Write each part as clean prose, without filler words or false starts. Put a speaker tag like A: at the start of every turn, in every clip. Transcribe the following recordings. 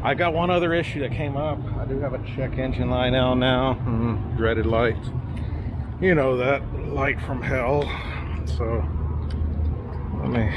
A: I got one other issue that came up. I do have a check engine light on now. Dreaded light. You know, that light from hell. So let me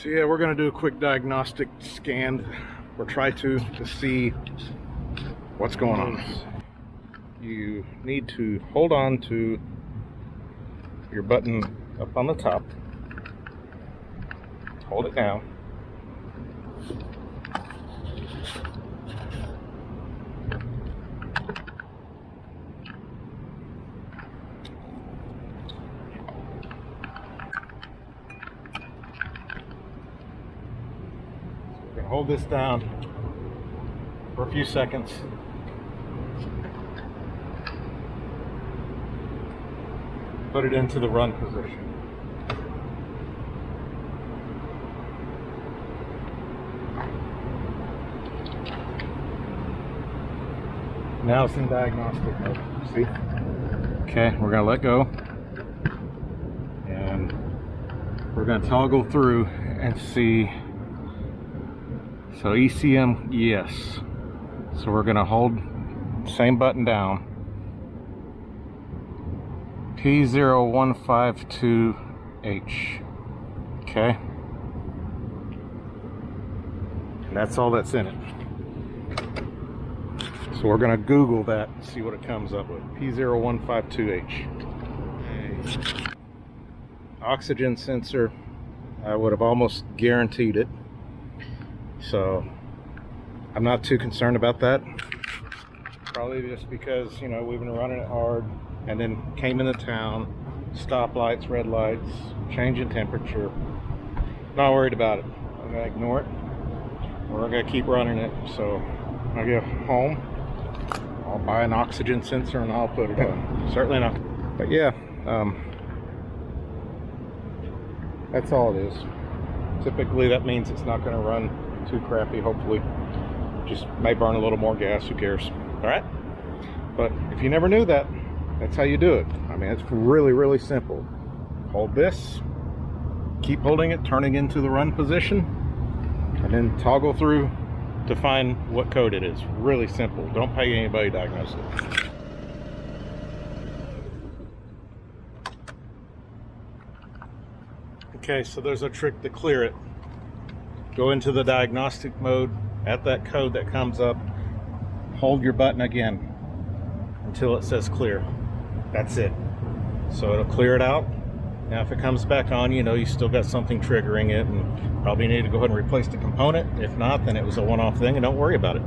A: So yeah, we're going to do a quick diagnostic scan or try to see what's going on. You need to hold on to your button up on the top. Hold it down. Hold this down for a few seconds. Put it into the run position. Now it's in diagnostic mode. See? Okay, we're gonna let go. And we're gonna toggle through and see. So ECM, yes. So we're gonna hold same button down. P0152H. Okay. And that's all that's in it. So we're gonna Google that and see what it comes up with. P0152H. Okay. Oxygen sensor. I would have almost guaranteed it. So I'm not too concerned about that. Probably just because, you know, we've been running it hard and then came into town, stoplights, red lights, change in temperature. Not worried about it. I'm gonna ignore it. We're gonna keep running it. So when I get home, I'll buy an oxygen sensor and I'll put it on. Certainly not. But yeah, that's all it is. Typically that means it's not gonna run too crappy, hopefully. Just may burn a little more gas, who cares? All right. But if you never knew that, that's how you do it. I mean, it's really, really simple. Hold this, keep holding it, turning into the run position, and then toggle through to find what code it is. Really simple. Don't pay anybody to diagnose it. Okay, so there's a trick to clear it. Go into the diagnostic mode, at that code that comes up, hold your button again until it says clear. That's it. So it'll clear it out. Now if it comes back on, you know you still got something triggering it and probably need to go ahead and replace the component. If not, then it was a one-off thing and don't worry about it.